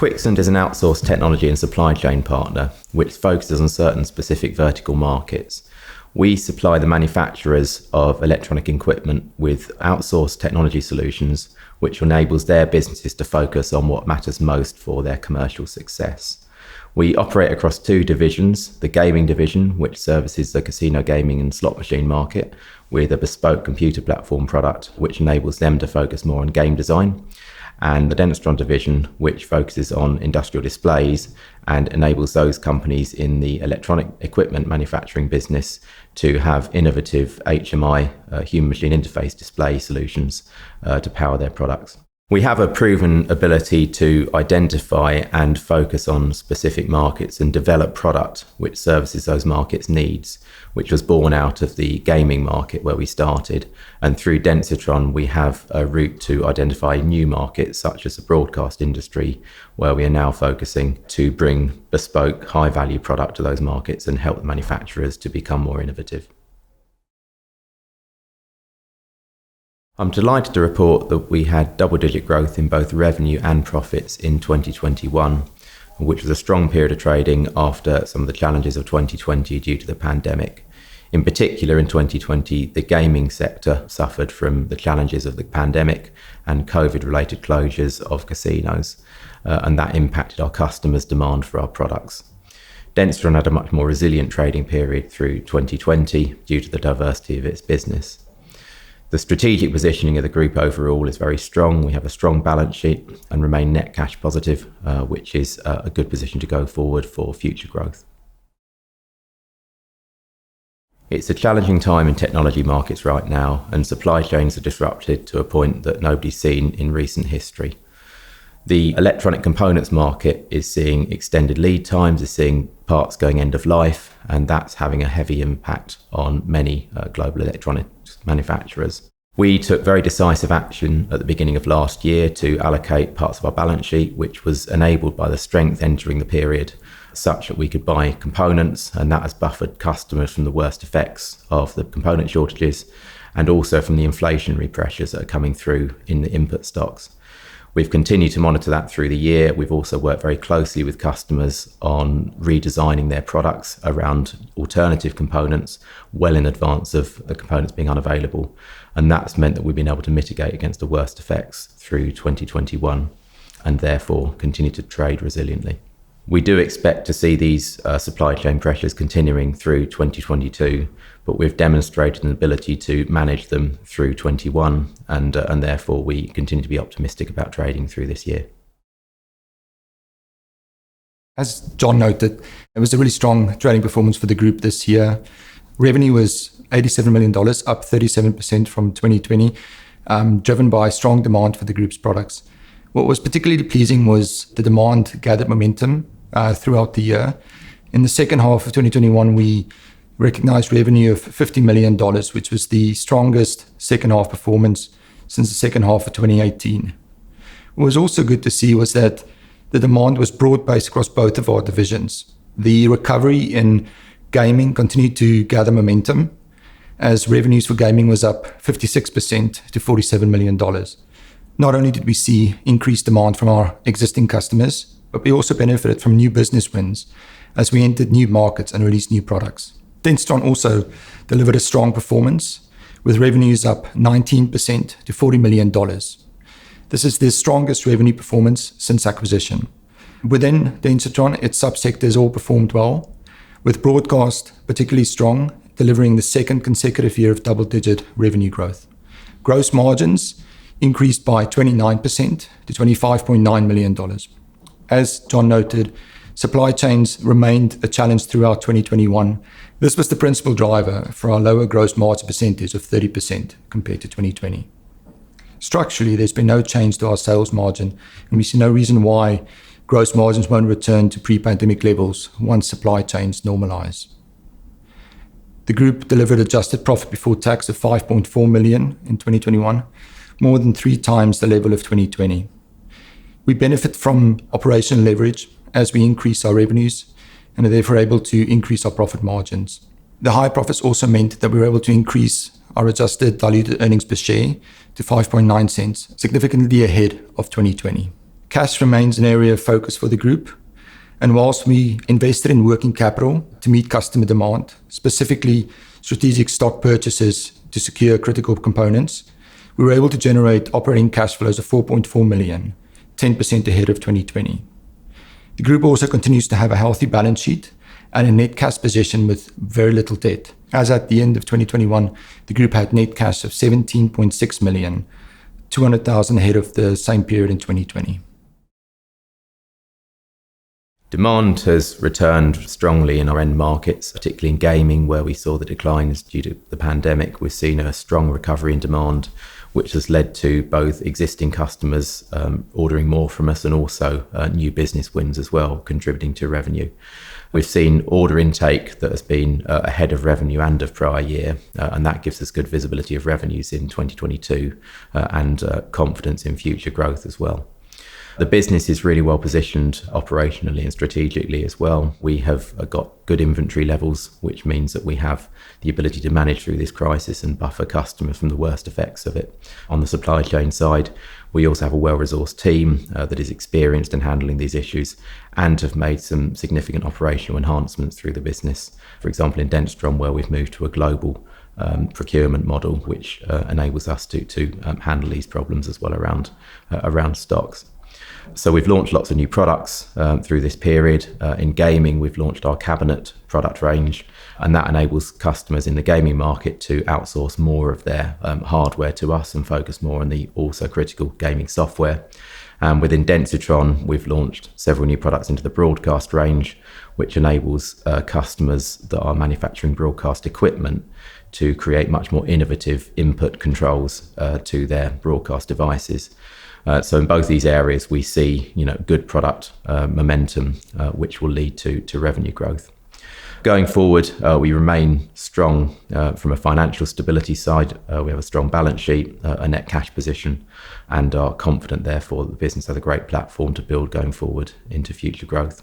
Quixant is an outsourced technology and supply chain partner which focuses on certain specific vertical markets. We supply the manufacturers of electronic equipment with outsourced technology solutions which enables their businesses to focus on what matters most for their commercial success. We operate across two divisions, the gaming division, which services the casino gaming and slot machine market with a bespoke computer platform product which enables them to focus more on game design, and the Densitron division, which focuses on industrial displays and enables those companies in the electronic equipment manufacturing business to have innovative HMI, human machine interface display solutions to power their products. We have a proven ability to identify and focus on specific markets and develop product which services those markets' needs, which was born out of the gaming market where we started. And through Densitron, we have a route to identify new markets such as the broadcast industry, where we are now focusing to bring bespoke, high-value product to those markets and help the manufacturers to become more innovative. I'm delighted to report that we had double-digit growth in both revenue and profits in 2021, which was a strong period of trading after some of the challenges of 2020 due to the pandemic. In particular, in 2020, the gaming sector suffered from the challenges of the pandemic and COVID-related closures of casinos, and that impacted our customers' demand for our products. Densitron had a much more resilient trading period through 2020 due to the diversity of its business. The strategic positioning of the group overall is very strong. We have a strong balance sheet and remain net cash positive, which is a good position to go forward for future growth. It's a challenging time in technology markets right now, and supply chains are disrupted to a point that nobody's seen in recent history. The electronic components market is seeing extended lead times, is seeing parts going end of life, and that's having a heavy impact on many global electronics manufacturers. We took very decisive action at the beginning of last year to allocate parts of our balance sheet, which was enabled by the strength entering the period, such that we could buy components, and that has buffered customers from the worst effects of the component shortages and also from the inflationary pressures that are coming through in the input stocks. We've continued to monitor that through the year. We've also worked very closely with customers on redesigning their products around alternative components well in advance of the components being unavailable. And that's meant that we've been able to mitigate against the worst effects through 2021 and therefore continue to trade resiliently. We do expect to see these supply chain pressures continuing through 2022, but we've demonstrated an ability to manage them through 21, and therefore we continue to be optimistic about trading through this year. As John noted, it was a really strong trading performance for the group this year. Revenue was $87 million, up 37% from 2020, driven by strong demand for the group's products. What was particularly pleasing was the demand gathered momentum throughout the year. In the second half of 2021, we recognized revenue of $50 million, which was the strongest second half performance since the second half of 2018. What was also good to see was that the demand was broad-based across both of our divisions. The recovery in gaming continued to gather momentum as revenues for gaming was up 56% to $47 million. Not only did we see increased demand from our existing customers, but we also benefited from new business wins as we entered new markets and released new products. Densitron also delivered a strong performance with revenues up 19% to $40 million. This is the strongest revenue performance since acquisition. Within Densitron, its subsectors all performed well, with broadcast particularly strong, delivering the second consecutive year of double-digit revenue growth. Gross margins increased by 29% to $25.9 million. As John noted, supply chains remained a challenge throughout 2021. This was the principal driver for our lower gross margin percentage of 30% compared to 2020. Structurally, there's been no change to our sales margin, and we see no reason why gross margins won't return to pre-pandemic levels once supply chains normalize. The group delivered adjusted profit before tax of $5.4 million in 2021, more than 3 times the level of 2020. We benefit from operational leverage as we increase our revenues and are therefore able to increase our profit margins. The high profits also meant that we were able to increase our adjusted diluted earnings per share to 5.9 cents, significantly ahead of 2020. Cash remains an area of focus for the group. And whilst we invested in working capital to meet customer demand, specifically strategic stock purchases to secure critical components, we were able to generate operating cash flows of 4.4 million, 10% ahead of 2020. The group also continues to have a healthy balance sheet and a net cash position with very little debt. As at the end of 2021, the group had net cash of 17.6 million, 200,000 ahead of the same period in 2020. Demand has returned strongly in our end markets, particularly in gaming, where we saw the declines due to the pandemic. We've seen a strong recovery in demand, which has led to both existing customers ordering more from us and also new business wins as well, contributing to revenue. We've seen order intake that has been ahead of revenue and of prior year, and that gives us good visibility of revenues in 2022 and confidence in future growth as well. The business is really well positioned operationally and strategically as well. We have got good inventory levels, which means that we have the ability to manage through this crisis and buffer customers from the worst effects of it. On the supply chain side, we also have a well-resourced team that is experienced in handling these issues and have made some significant operational enhancements through the business. For example, in Densitron, where we've moved to a global procurement model, which enables us to handle these problems as well around stocks. So we've launched lots of new products through this period. In gaming, we've launched our cabinet product range, and that enables customers in the gaming market to outsource more of their hardware to us and focus more on the also critical gaming software. And within Densitron, we've launched several new products into the broadcast range, which enables customers that are manufacturing broadcast equipment to create much more innovative input controls to their broadcast devices. So in both these areas, we see good product momentum, which will lead to revenue growth. Going forward, we remain strong from a financial stability side. We have a strong balance sheet, a net cash position, and are confident, therefore, that the business has a great platform to build going forward into future growth.